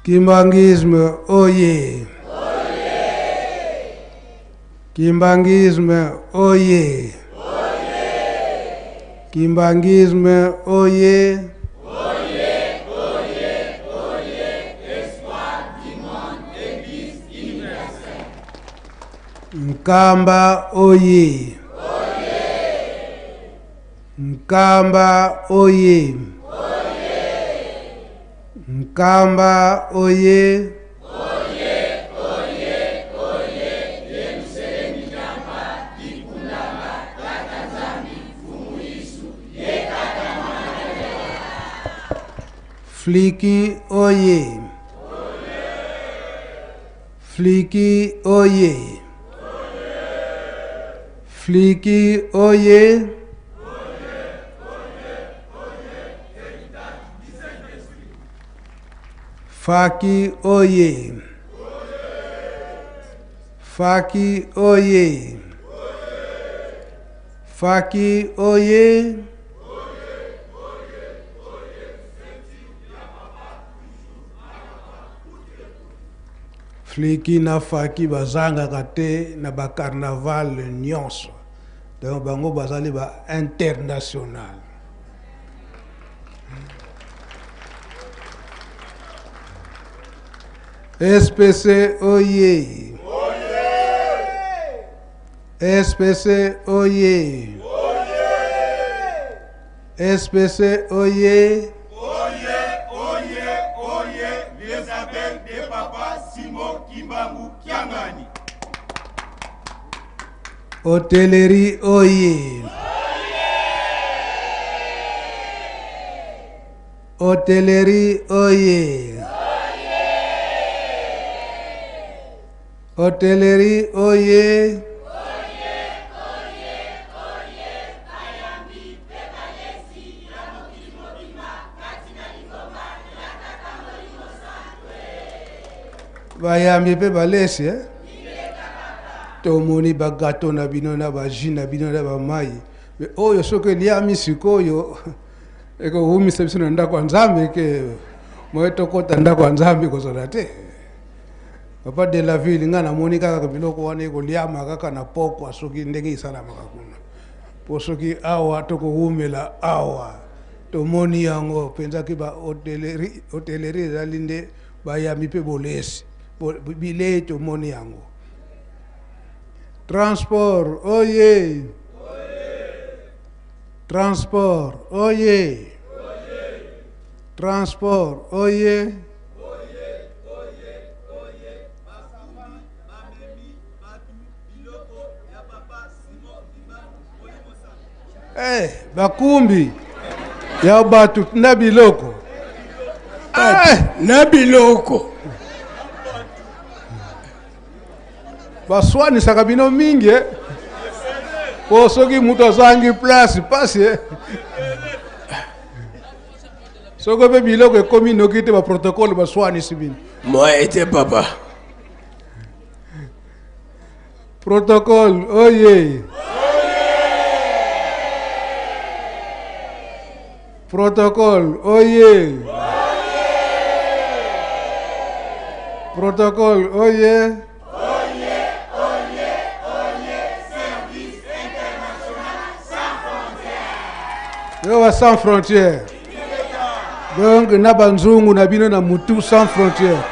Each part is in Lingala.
Kimbangisme, oye! Kimbangisme, oye! Kimbangisme, oye! Espoir du monde, Église universelle. Nkamba, oye! Nkamba, oye! Nkamba, oye! Fliki, oye! Fliki, oye! Fliki, oye! Faki, oye! Faki, oye! Faki, oye! Fliki na Faki bazanga kate na ba carnaval nyonso. Donc bango bazali ba international. SPC, oye! SPC, oye! SPC, oye! Les appels de Papa Simon Kimbangu Kiangani. Hôtellerie, oye! Hôtellerie, oye! Hôtellerie, oye! Bayambi pe balesi, tomoni ba gâteau na bino na ba jus na bino na ba mai. Mais oyo soke liami sikoyo eko humi sebisi na ndako nzambe ke moeto kota ndako nzambe kozala te. Papa de la ville nga na moni kaka biloko wana eko liama kaka na poko soki ndenge isalamaka kuna. Po soki awa toko humela awa. Tomoni yango penza ki ba hôtellerie ezali nde bayambi pe bolesi. Bile tomoni yango. Transport, oye! Transport, oye! Transport, oye! Bakumbi ya batu na biloko. Na biloko. Baswani sakabino mingi po soki mutu azangi place pasi soko pe biloko ekomi noki te ba protocole baswani sibini. Moi était papa. Protocole, oye! Protocole, oye! Protocole, oye! Service international sans frontières. Yo sans frontières. Donc na banzungu na bino na mutu sans frontières.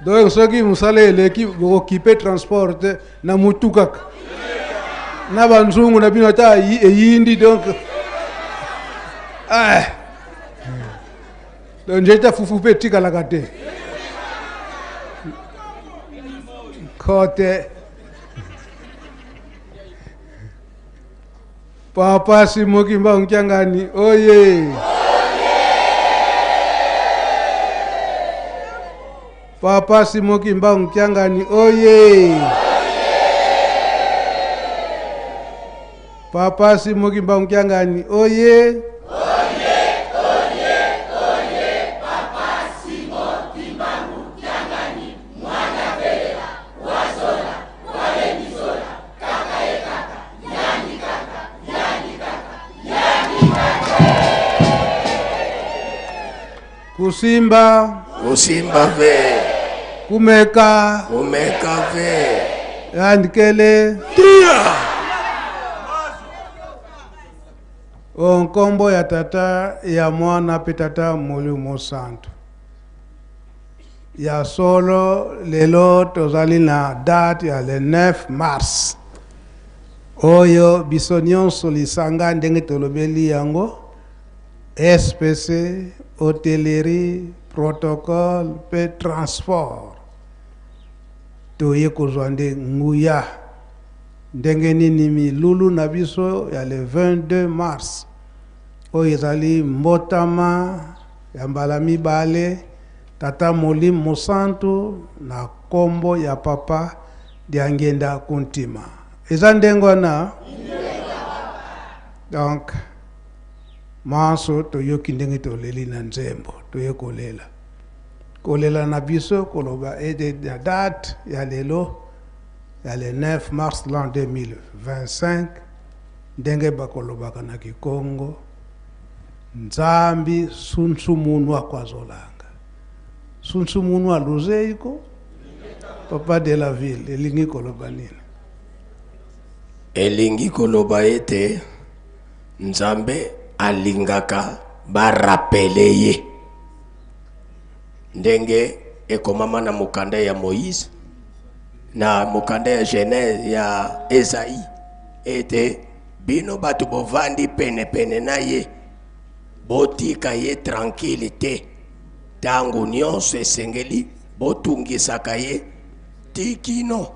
Donc soki musale l'équipe occupé transport na mutu kaka. Na banzungu na bino ta yindi donc donc j'étais fufu petit kala kate. Côté Papa Simon Kimbangu Kiangani, oye! Papa Simon Kimbangu Kiangani, oye! Papa Simon Kimbangu Kiangani, oye! Papa Simon Kimbangu Kiangani. Mwana Belela, Wazola, Walemizola, Kaka Ekaka, Yani Kaka, Yani Kaka, Yani Kaka. kusimba kusimba ve kumeka umeka ve yandikele tia onkombo ya tata ya mwana pe tata Molimo Santo ya solo lelo tozali na date ya le 9 mars oyo biso nyonso lisanga ndenge tolobeli yango SPC hôtellerie protocole pe transport toye kozwa nde nguya ndenge nini milulu na biso ya le 22 mars oyo ezali mbotama ya mbala mibale tata Molimo Santo na kombo ya papa Diangenda Kuntima eza ndenge wana donc maso toyoki ndenge toleli na nzembo toye kolela na biso koloba ede ya date ya lelo ya le 9 mars l'an 2025 ndenge bakolobaka na Kikongo nzambi sunsumunu akwazolanga sunsumunu aluzeiko papa de la ville elingi koloba nini elingi koloba ete nzambe alingaka barapele ye ndenge ekomama na mokanda ya Moïse na mokanda ya Genèse ya Esaïe ete bino batu bovandi pene na ye botika ye tranquille te tango nyonso esengeli botungisaka ye tikino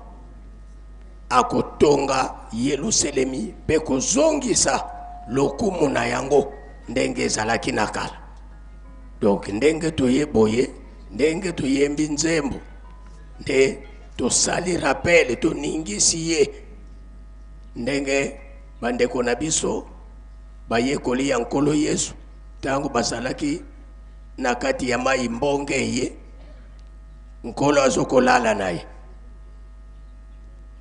akotonga Yerusalemi pe kozongisa lokumu na yango ndenge ezalaki na kala. Donc ndenge toye boye ndenge toyembi nzembo nde tosali rappel toningisi ye ndenge bandeko na biso bayekoli ya nkolo Yesu tango bazalaki na kati ya mai mbonge ye nkolo azokolala naye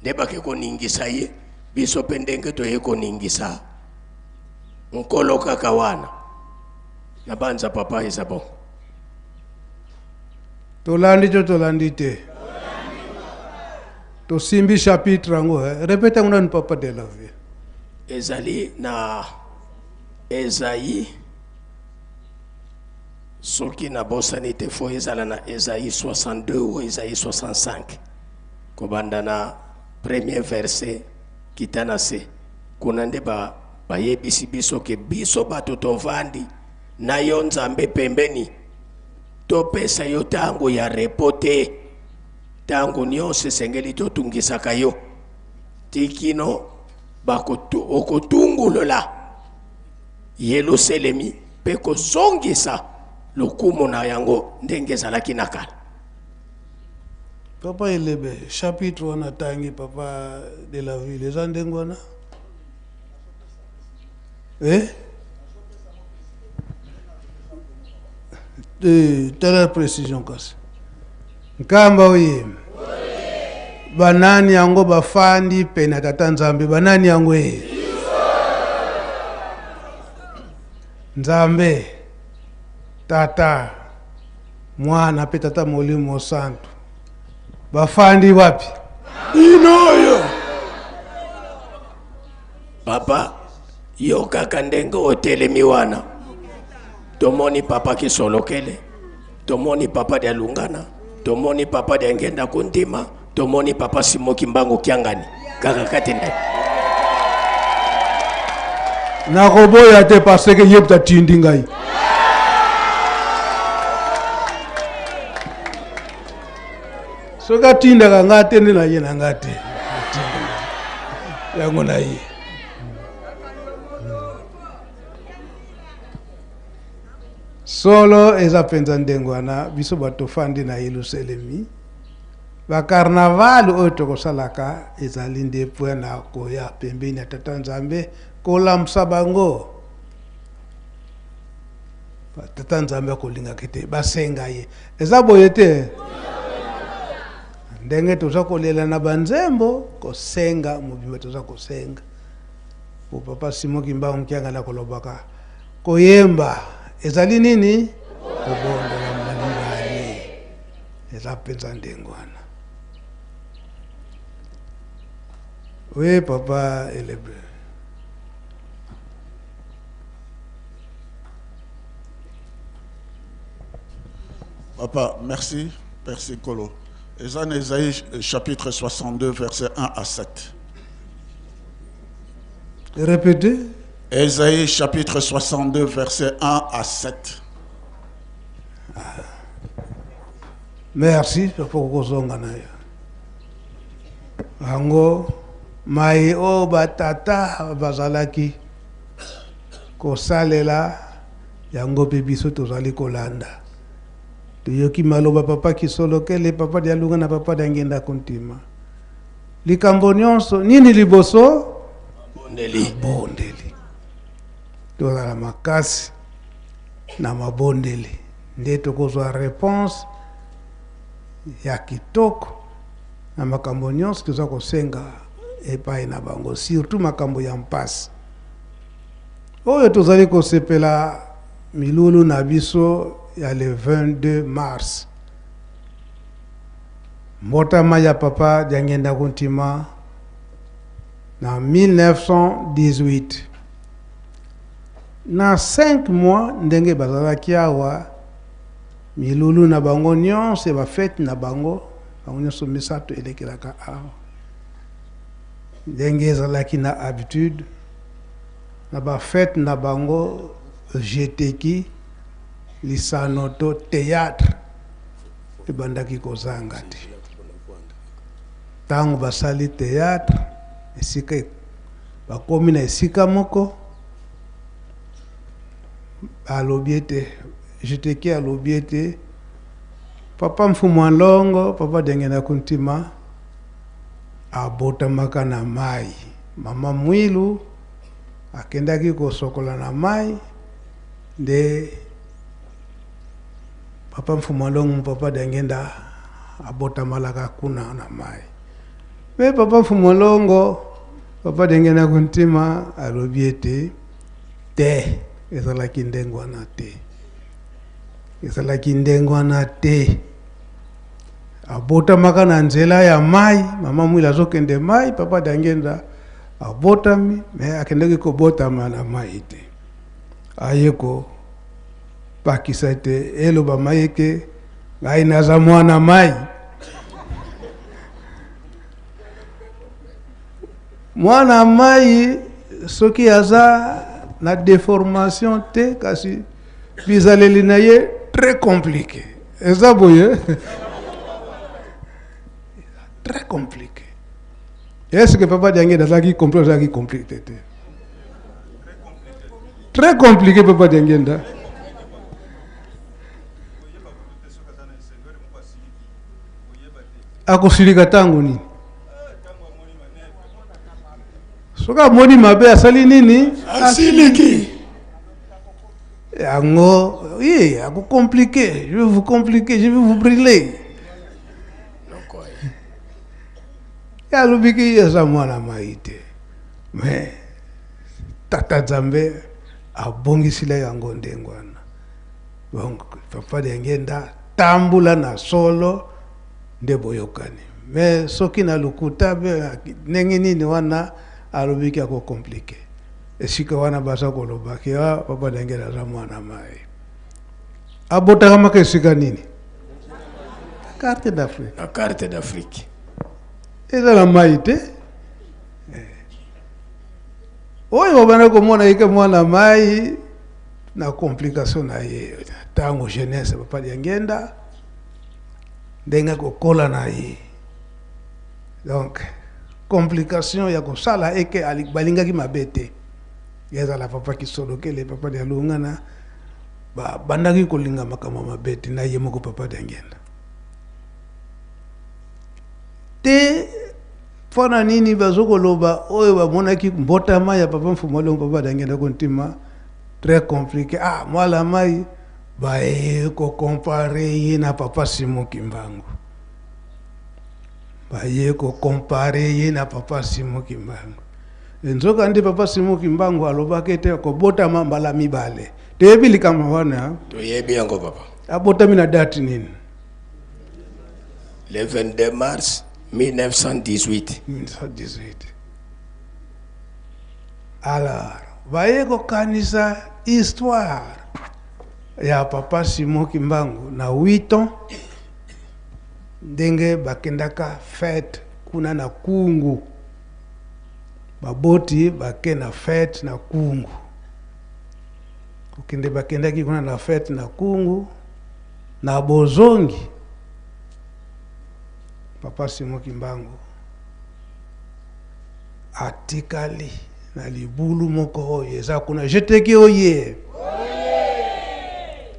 nde bake koningisa ye biso pe ndenge toye koningisa nkolo kaka wana na banza papa eza bon tolandi to tolandi te tosimbi chapitre yango répétez ngona papa de la vie ezali na Esaïe soki na bosani te fo ezala na Esaïe 62 ou Esaïe 65 kobanda na premier verset kitana se kuna nde bayebisi biso ke biso bato tovandi na yo nzambe pembeni topesa yo tango ya repote tango nyonso esengeli totungisaka yo tikino okotungulola Yerusalemi pe kozongisa lokumu na yango ndenge ezalaki na kala. Papa elebe chapitre wana tangi papa de la ville eza ndenge wana tala précision kasi nkamba oye banani yango bafandi pena tata nzambe banani yango nzambe tata mwana pe tata Molimo Santo bafandi wapi inoyo papa yo kaka ndenge otelemi wana tomoni papa Kisolokele tomoni papa de Lungana tomoni papa de Ngenda Kuntima tomoni papa Simoki Mbango Kiangani kaka katende na koboya te parce que yebta tindi ngai soka tinda ka ngate ni na yena ngate yango na ye solo eza penza ndengo wana biso bato fandi na Yerusalemi ba carnaval oyo tokosalaka ezali nde po na koya pembeni ya tata nzambe kolamsa bango tata nzambe kolinga kete basenga ye eza boye te ndenge toza kolela na banzembo kosenga mobimba toza kosenga po papa Simoki Mbango Kiangani kolobaka koyemba ezali nini kobondo eza mpenza ndenge wana. Oui papa elebe. Papa, merci, Père Sikolo. Ésaïe chapitre 62, versets 1 à 7. Répétez. Ésaïe chapitre 62, versets 1 à 7. Merci pour kozonga na yo. Ango mai o batata bazalaki kosalela yango pe biso tozali kolanda. Toyoki maloba papa kisolokele papa dia lunga na papa dangenda kontima. Likambo nyonso nini liboso bondeli. Tozala makasi na mabondeli. Nde tokozwa réponse ya kitoko na makambo nyonso toza kosenga epai na bango, surtout makambo ya mpasi oyo tozali kosepela milulu na biso ya le 22 mars. Mbotama ya papa Diangenda Kuntima na 1918 na 5 mois ndenge bazalaki awa milulu na bango nyonso ba fête na bango nyonso misato elekelaka awa ndenge ezalaki na habitude na ba fête na bango jeteki lisanoto théâtre ebandaki kozanga te tango basali théâtre esika bakomi na esika moko alobiete jeteki alobiete papa Mfumu Longo papa Diangenda Kuntima abotamaka na mai mama Mwilu akendaki kosokola na mai nde papa Mfumu Longo papa Diangenda abotamalaka kuna na mai me papa Mfumu Longo papa Diangenda Kuntima alobiete te ezalaki ndengwana te ezalaki ndengwana te abotamaka na nzela ya mai mama Mwilu azokende mai papa Diangenda abotami me akendaki kobotama na mai te ayeko pakisa te eloba mai ke ngai naza mwana mai mwana mai soki aza na déformation te kasi bizaleli na ye très compliqué. Eza boye très compliqué. Est-ce que papa Diangenda zaki compliqué te? Très compliqué papa Diangenda. Akosilika tangu nini? Soka moni mabe asali nini? Asiliki. Yango, oui, ako compliqué. Je vais vous compliquer, je vais vous brûler. Ya lubiki yesa mwana maite. Mais tata Nzambe abongisila yango ndengwana. Donc papa Diangenda tambula na solo nde boyokani. Mais soki na lukuta be ndenge nini wana alobiki ako compliqué. Esika wana basa koloba ke papa Diangenda aza mwana mai. Abotaka maka esika nini? Carte d'Afrique. La carte d'Afrique. Eza la mai te. Oyo babana komona ike mwana mai na complication na ye. Tango jeunesse papa Diangenda ndenga kokola na ye. Donc complication ya kosala eke balingaki mabete. Yeza la papa kisolokele papa Dialunga na bandaki kolinga makama mabete na ye moko papa Diangenda. Te fona nini bazokoloba oyo bamonaki mbotama ya papa Mfumu Longo papa Diangenda Kuntima très compliqué. Ah mwala mai bae ko comparer na papa Simon Kimbangu. Baye ko comparer na papa Simon Kimbangu. Nzoka ndi papa Simon Kimbangu alobaka ete ko botama mbala mibale. Teyebi likama wana. Toyebi yango papa. Abotami na date nini? Le 22 mars 1918. 1918. Alors, voyez kanisa histoire ya papa Simon Kimbangu na 8 ans ndenge bakendaka fête kuna na kungu baboti bakena fête na kungu ukende bakendaki kuna na fête na kungu na bozongi papa Simon Kimbangu atikali na libulu moko oyo eza kuna jeteki oye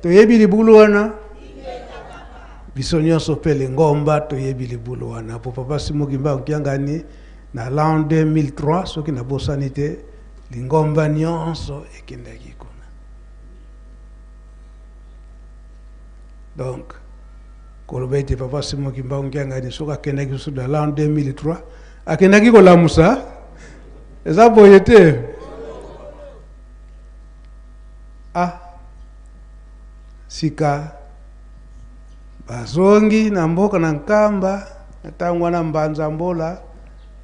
toyebi libulu wana biso nyonso mpe lingomba toyebi libulu wana po papa Simon Kimbangu kiangani na l'an 2003 soki nabosani te lingomba nyonso ekendaki kuna. Donc koloba ete papa Simon Kimbangu kiangani soki akendaki so na l'an 2003 akendaki kolamusa eza boye te. Sika bazongi na mboka na nkamba natangwa na mbanza mbola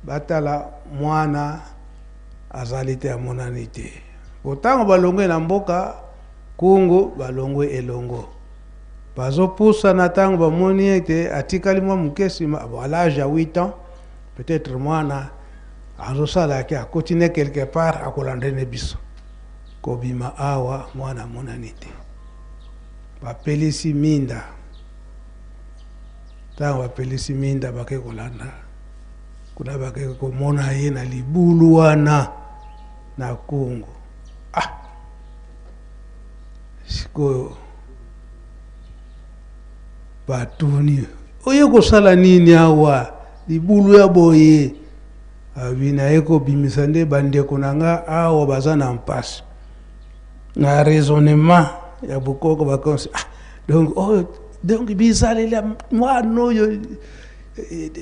batala mwana azalite ya monani te. Otango balongwe na mboka kungu balongwe elongo bazopusa na tango bamoni ete atikali mwa mukesi à l'âge ya 8 ans peut-être mwana azosala ke akotine quelque part akolandene biso kobima awa mwana monani te. Bapelisi minda tango bapelisi minda bake kolanda kuna bake komona ye na libulu wana na kungu. Sikoyo batuni oye kosala nini awa libulu ya boye abina eko bimisa nde bandeko nanga awa baza na mpasi na raisonnement ya bukoko bakonsi donc bisalela mwana oyo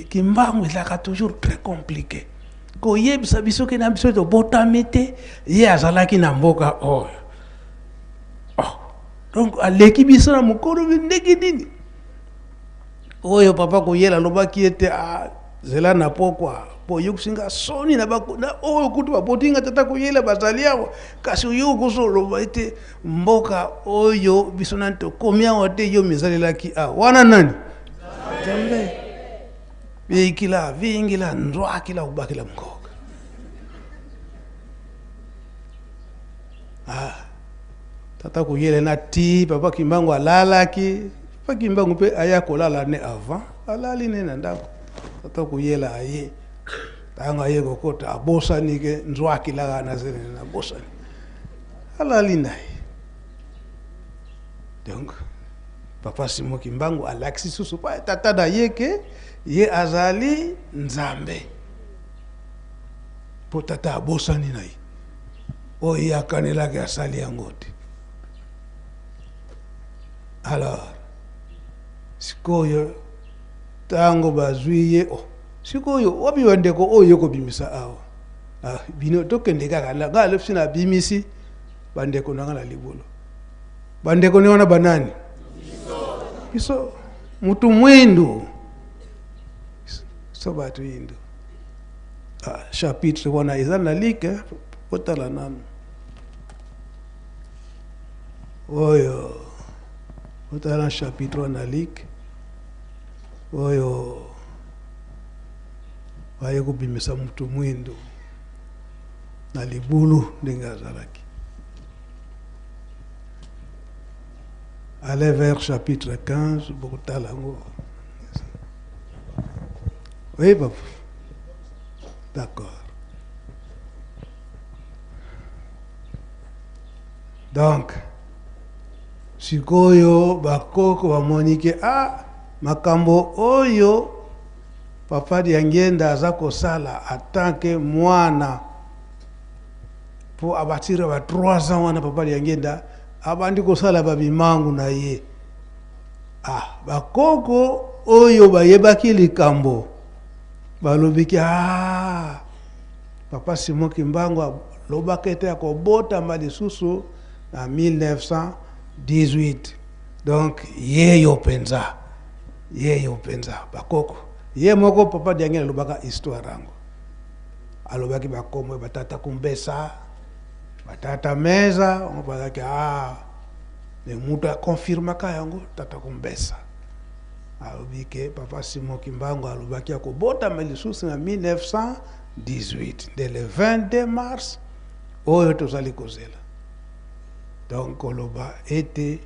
Kimbangu ezalaka toujours très compliqué koyebisa biso ke na biso tobotami te ye azalaki na mboka oyo. Donc aleki biso na mokolo ndenge nini oyo papa koyela lobaki ete zela na pokwa po yokusinga soni na oyo kutu bapotinga tata koyela bazali awa kasi oyo kozoloba ete mboka oyo biso na tokomi awa te yo mizalelaki wana nani Nzambe bikila vingila nzwakila ubakila mkoka. Tata koyela na ti papa Kimbangu alalaki papa Kimbangu pe aya kolala ne avant alali ne na ndako tata koyela aye tanga ye kokota abosani ke nzwakila na zene na bosani alali naye. Donc papa Simon Kimbangu alaksi susu pa tata da yeke ye azali Nzambe po tata abosani naye oyo akanela ke asali yango te. Alors sikoyo tango bazwiye sikoyo wapi bandeko oyo kobimisa awa bino tokende kaka nga lefisi na bimisi bandeko nanga na libulu bandeko ni wana banani biso mutu mwendo so batu yindo chapitre wana eza na like otala nanu oyo otala chapitre wana like oyo waye kubimisa mutu mwendo na libulu ndenge azalaki. Allez vers chapitre 15 bokutala ngo. Oui papa. D'accord. Donc sikoyo bakoko bamonike makambo oyo papa Diangenda aza kosala atanke mwana po abatira ba 3 ans wana papa Diangenda abandi kosala babimangu na ye. Bakoko oyo bayebaki likambo balobiki papa Simon Kimbangu lobaka ete akobota malisusu na 1918. Donc yeyo penza ye upenza bakoko ye moko papa diangela lobaka histoire yango alobaki bakomo batata kumbesa batata meza obazaki ne mutu akonfirmaka yango tata kumbesa alobike papa Simon Kimbangu alobaki akobotama lisusu na 1918 dès le 22 mars oyo tozali kozela. Donc Koloba était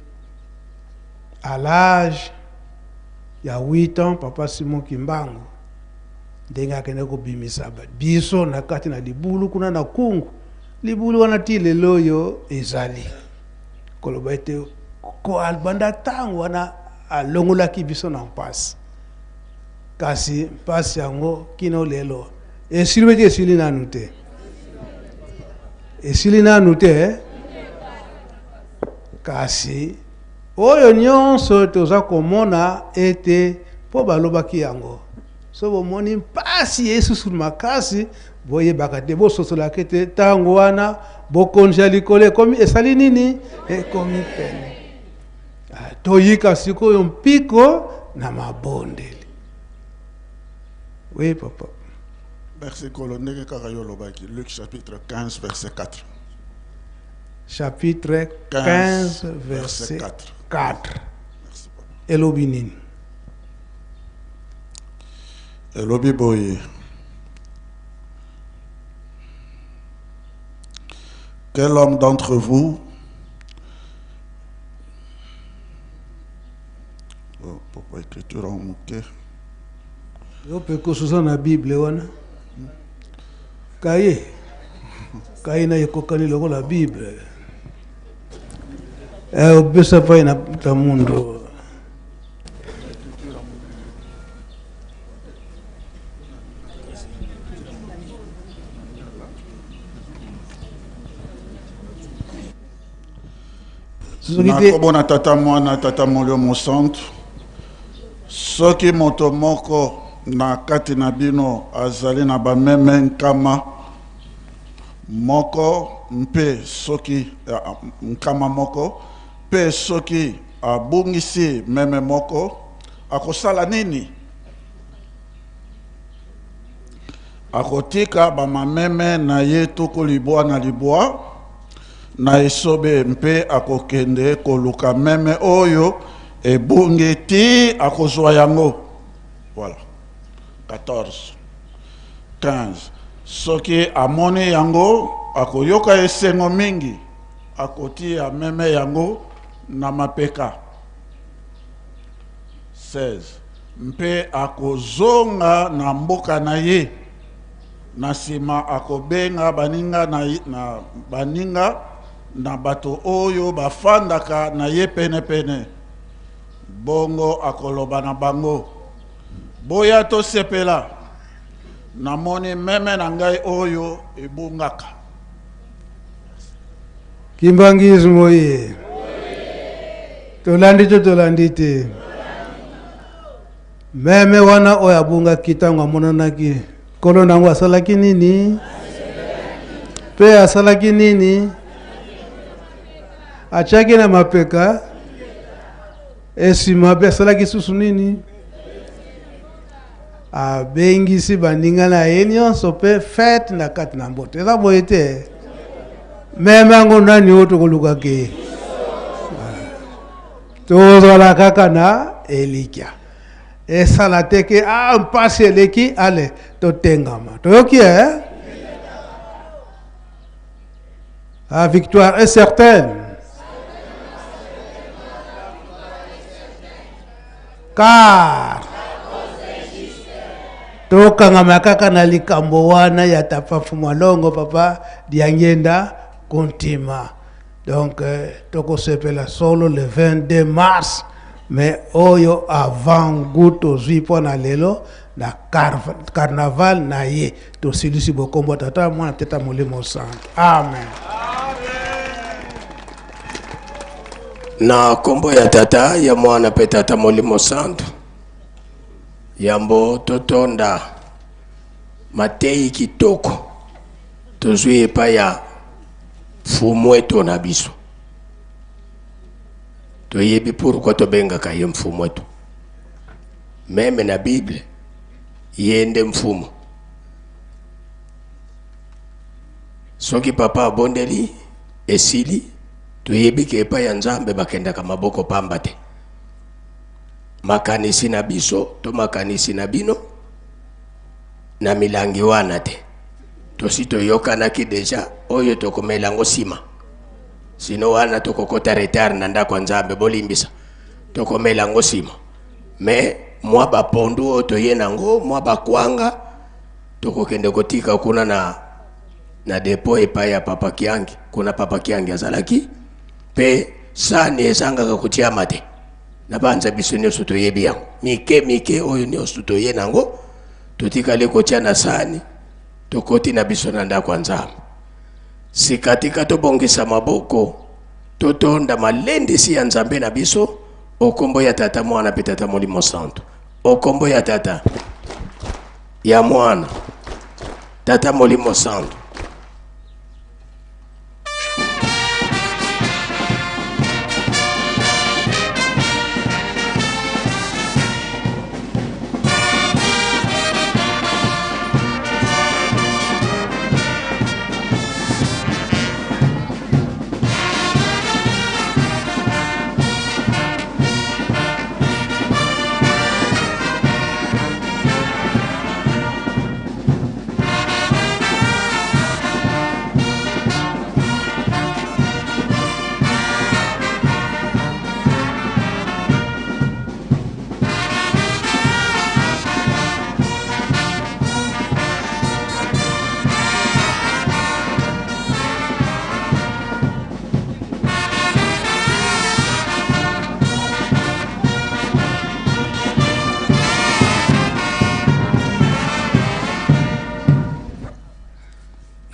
à l'âge il y a 8 ans papa Simon Kimbangu ndenge akende kobimisa biso na kati na libulu kuna na kungu libulu wana ti lelo yo ezali Koloba était ko albanda tango wana alongolaki biso na mpasi kasi mpasi yango kino lelo esili esili nanu te esili nanu te kasi oyo nyonso toza komona ete po balobaki yango so bomoni mpasi yesusu makasi boyebaka te bososolaki te ntango wana bokonzi likolo ekomi esali nini ekomi pene toyika sikoyo mpiko na mabondeli. Oui papa. Merci colonel Karayolobaki. Luc chapitre 15 verset 4. Chapitre 15 verset 4. Merci papa. Elobi nini? Elobi boye. Quel homme d'entre vous pourquoi écriture en moqué? Yo peko susa na Bible wana. Kaye na yekokani loko la Bible. Obesa pa ina tamundo. Nakobona tata mwana tata molio mosantu soki moto moko na kati na bino azali na bameme nkama moko mpe soki nkama moko mpe soki abungisi meme moko akosala nini? Akotika bamameme na ye tuku libwa na libwa na esobe mpe akokende koluka meme oyo ebungi ti akozwa yango. Voilà. 14. 15. Soki amoni yango akoyoka esengo mingi akotia meme yango na mapeka. 16. Mpe akozonga na mboka na ye na sima akobenga baninga na bato oyo bafandaka na ye pene pene bongo akoloba na bango boya to sepela namoni meme na ngai oyo ebungaka. Kimbangismo ye tolandi te meme wana oyo abunga kitango amonanaki kolo nango asalaki nini pe asalaki nini achaki na mapeka esima pe asalaki susu nini abengisi baninga na ye nyonso pe fete na kati na mbote eza boye te meme yango nani oyo tokolukaki tozala kaka na elikya esala teke mpasi eleki ale totengama toyoki la victoire est certaine car tokangama kaka na likambo wana ya tapafu mwalongo papa diangenda kontima. Donc tokosepela solo le 22 mars mais oyo avant guto zwipo na lelo na carnaval na ye to silisi bokombo tata mwana teta molimo santo. Amen. Na kombo ya tata ya mwana pe tata molimo santo yambo totonda matei kitoko tozwi epa ya mfumu wetu na biso toyebi pourquoi tobengaka ye mfumu wetu meme na Bible yende mfumu soki papa abondeli esili tuyebike epai ya Nzambe bakendaka maboko pamba te. Makanisi na biso to makanisi na bino na milangi wana te. Tosi toyokanaki deja oyo tokomelango sima. Sino wana tokokota retard na ndako ya Nzambe bolimbisa. Tokomelango sima. Me mwa bapondu oyo toye nango, mwa bakwanga tokokende kotika kuna na depo epai ya Papa Kiangi. Kuna Papa Kiangi azalaki pe sani ezangaka kutia mate. Na banza biso nyonso toyebi yango. Mike oyo nyonso toye nango totikale kotia na sani tokoti na biso na ndako ya Nzambe. Sikatika tobongisa maboko totonda malendisi ya Nzambe na biso okombo ya Tata Mwana pe Tata Molimo Santo. Okombo ya Tata ya Mwana Tata Molimo Santo.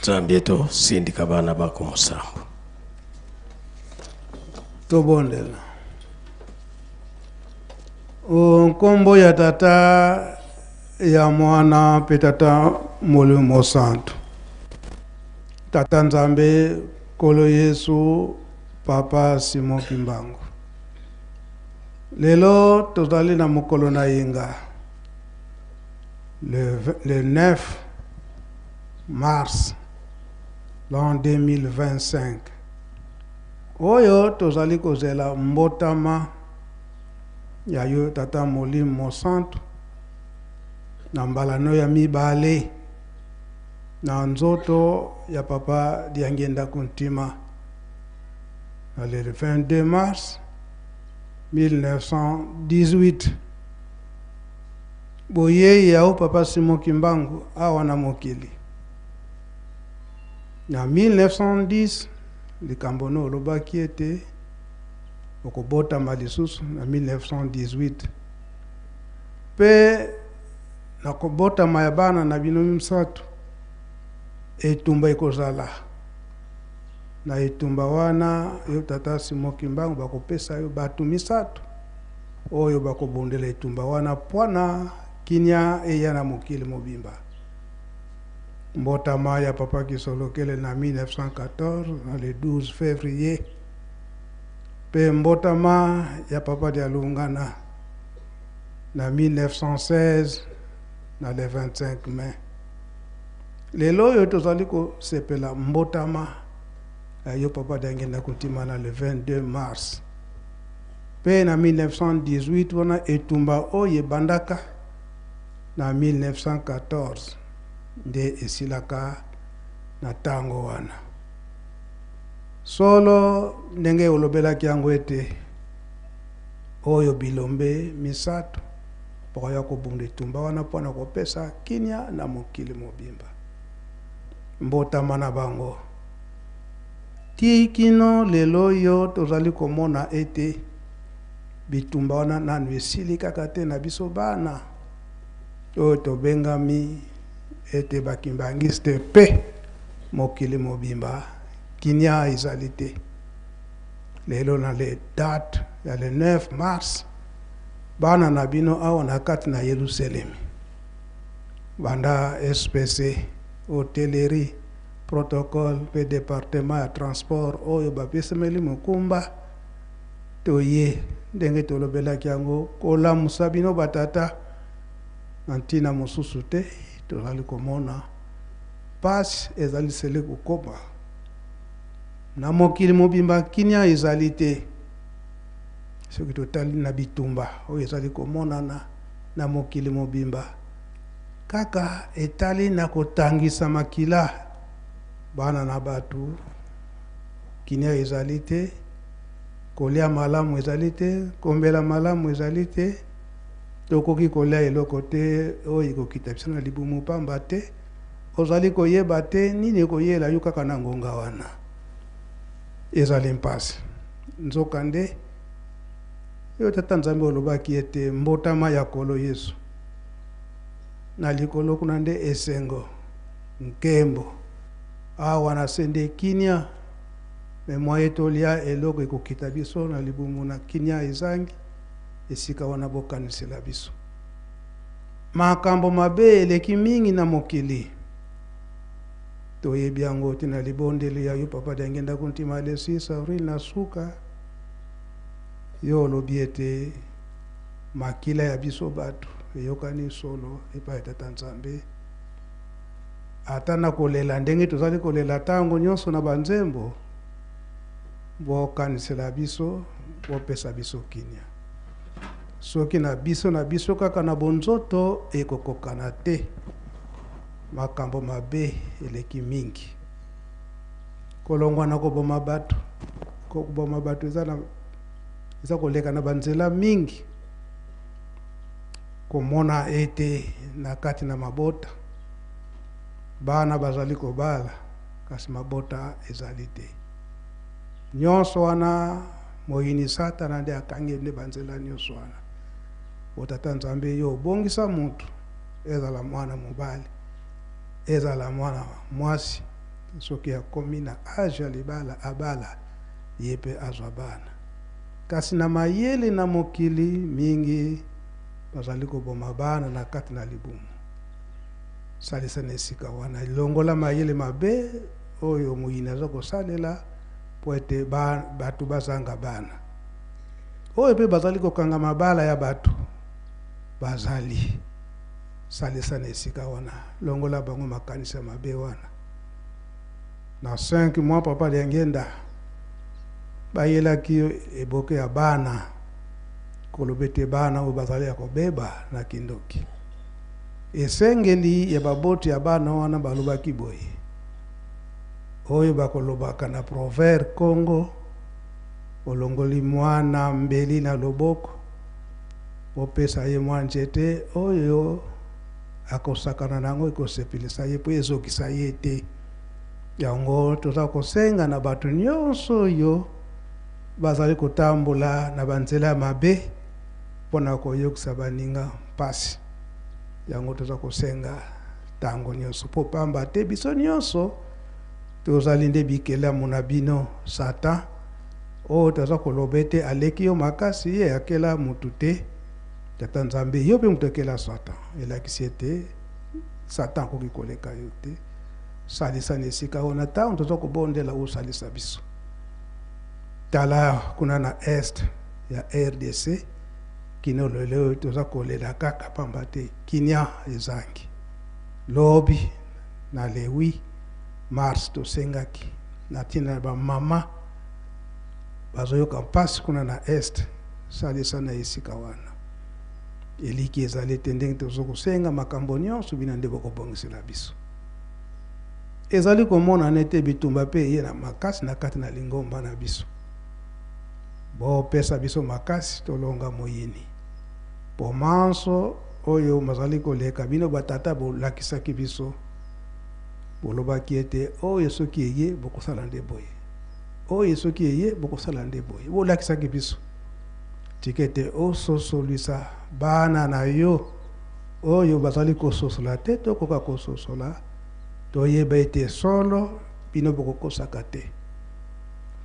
Nzambe to sindika bana bako musambu. Tobondela. Nkombo ya Tata ya Mwana pe Tata Molimo Santo. Tata Nzambe Kolo Yesu Papa Simon Kimbangu. Lelo tozali na mokolo na yenga. Le 9 mars l'an 2025. Oyo tozali kozela mbotama ya yo Tata Molimo Santo na mbalano ya mibale na nzoto ya Papa Diangenda Kuntima le 22 mars 1918. Boye yao Papa Simon Kimbangu awana mokili. Na 1910 likambono lobaki ete okobota malisusu na 1918 pe na kobota mayabana na bino msatu etumba ikozala na etumba wana yo Tata Simon Kimbangu bakopesa yo batu misatu oyo bakobondela etumba wana pwana kinya eya na mokili mobimba. Mbotama ya Papa Kisolokele na 1914 na le 12 février. Pe mbotama ya Papa Dialungana na 1916 na le 25 mai. Lelo yo tozali ko sepela mbotama yo Papa Diangenda Kuntima na le 22 mars. Pe na 1918 wana etumba oye bandaka na 1914. De esilaka na tango wana. Solo ndenge olobela kiango ete oyo bilombe misato poko ya kobunde tumba wana pona kopesa kinya na mokili mobimba. Mbotama na bango. Tikino lelo yo tozali komona ete bitumba wana nanu esili kaka te na biso bana. Oyo tobengami ete bakimbangiste pe mokili mobimba kinya izalite. Lelo na le date ya le 9 mars bana na bino awa na kati na Yerusalem. Banda SPC, hôtellerie, protocole pe département ya transport oyo bapesemeli mokumba toye ndenge tolobela kiango kola musabino batata na ntina mosusu te tozali komona pasi ezali sele kokoma na mokili mobimba kinia ezali te soki totali na bitumba oyo ezali komonana na mokili mobimba kaka etali na kotangisa makila bana na bato kinia ezali te kolia malamu ezali te kombela malamu ezali te tokoki kolia eloko te oyo ekokita biso na libumu pamba te ozali koyeba te nini ekoyela yo kaka na ngonga wana ezali mpasi nzokande yo tata nzambe olobaki ete mbotama ya kolo yesu na likolo kuna nde esengo nkembo awa na sende kinia me moye tolia eloko ekokita biso na libumu na kinia ezangi esika wana bokanisela biso makambo mabe eleki mingi na mokili toyebi yango tina libondeli ya yo papa dangenda kuntima le 6 avril na suka yo olobi ete makila ya biso bato eyokani solo epai tata nzambe ata na kolela ndenge tozali kolela ntango nyonso na banzembo bokanisela biso bopesa biso kinia soki na biso kaka na bonzoto ekokokana te makambo mabe eleki mingi kolongwa na koboma bato eza koleka na banzela mingi komona ete na kati na mabota bana bazali kobala kasi mabota ezali te nyonso wana moyini satana nde akangi nde banzela nyonso wana otata nzambe yo obongisa mutu ezala mwana mobali ezala mwana mwasi soki akomi na age ya libala abala ye mpe azwa bana kasi na mayele na mokili mingi bazali koboma bana na kati na libumu salisa na esika wana longola mayele mabe oyo moyini aza kosalela po ete bato bazanga bana oyo mpe bazali kokanga mabala ya bato bazali salisa na esika wana longola bango makanisa mabe wana na 5 mois papa liangenda bayelaki eboke ya bana kolobete bana oyo bazali ya kobeba na kindoki esengeli ya baboti ya bana wana balobaki boye oyo bakolobaka na proverbe Congo olongoli mwana mbeli na loboko opesa ye mwa nzete oyo akosakana nango ekosepelisa ye po ezokisa ye te yango toza kosenga na bato nyonso oyo bazali kotambola na banzela mabe mpona koyokisa baninga mpasi yango toza kosenga ntango nyonso mpo pamba te biso nyonso tozali nde bikelamu na bino satan oyo toza koloba ete aleki yo makasi ye akela mutu te tata nzambe yo mpe mutu akela satan elakisi ete satan akoki koleka yo te salisa na esika wana ntango toza kobondela osalisa biso tala kuna na este ya RDC kino lelo toza kolela kaka pamba te kinia ezangi lobi na le 8 mars tosengaki na tina bamama bazoyoka mpasi kuna na este salisa na esika wana eliki ezali te ndenge tozokosenga makambo nyonso bina nde bokobongisela biso ezali komona nete bitumba mpe ye na makasi na kati na lingomba na biso bopesa biso makasi tolonga moyini po manso oyo mazali koleka bino batata bolakisaki biso bolobaki ete oyo soki eye bokosala nde boye oyo soki eye bokosala nde boye bolakisaki biso tikete ososolisa bana na yo oyo bazali kososola te tokoka kososola toyeba ete solo bino bokokosaka te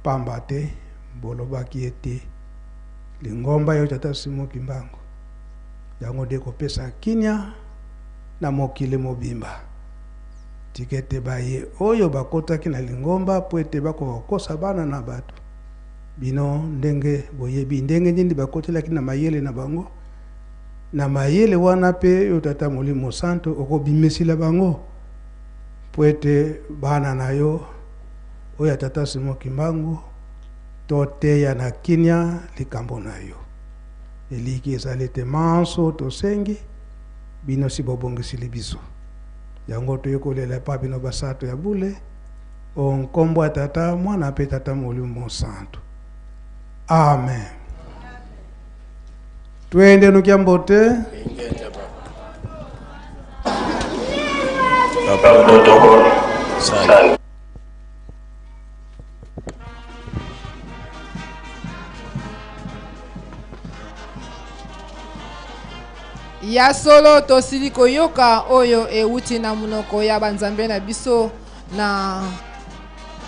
pamba te bolobaki ete lingomba yo tata Simon Kimbangu yango de kopesa kinia na mokili mobimba tikete baye oyo bakotaki na lingomba po ete bakokosa bana na bato bino ndenge boyebi ndenge nini bakotelaki na mayele na bango na mayele wana pe yo tata Molimo Santo okobimesila bango po ete bana na yo oyo tata Simon Kimbangu toteya na kinya likambo na yo eliki ezali ete manso tosengi bino si bobongisili biso yango toyokolela epa bino basato ya bule onkombo ya tata mwana pe tata Molimo Santo. Amen. Twende nukiambote. Ya solo tosili koyoka oyo euti na munoko ya banzambe na biso na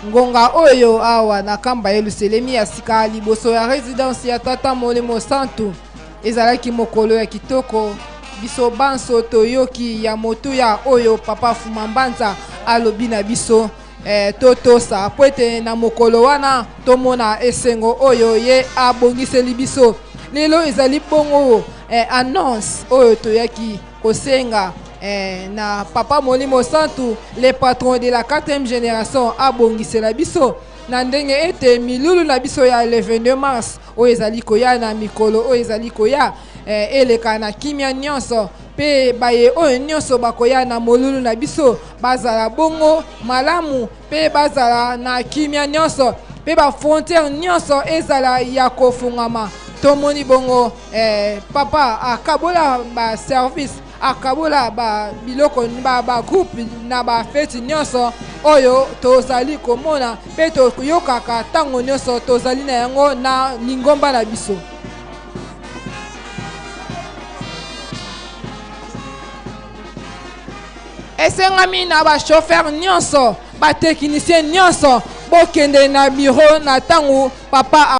ngonga oyo awa na kamba Yelusalemi ya sika liboso ya résidence ya tata Molimo Santo ezalaki mokolo ya kitoko biso banso toyoki ya motu ya oyo papa Fumambanza alobi na biso totosa poete na mokolo wana tomona esengo oyo ye abongiseli biso lelo ezali bongo annonce oyo toyaki kosenga na papa Molimo Santo le patron de la 4e génération abongisela biso na ndenge ete milulu na biso ya le 22 mars oyo ezali koya na mikolo oyo ezali koya eleka na kimia nyonso pe baye oyo nyonso bakoya na molulu na biso bazala bongo malamu pe bazala na kimia nyonso pe ba frontière nyonso ezala ya kofungama tomoni bongo papa akabola ba service akabola ba biloko ba groupe na ba fete nyonso oyo tozali komona pe toyokaka tango nyonso tozali na yango na lingomba na biso. Esengami na ba chauffeur nyonso ba technicien nyonso bokende na bureau na tango papa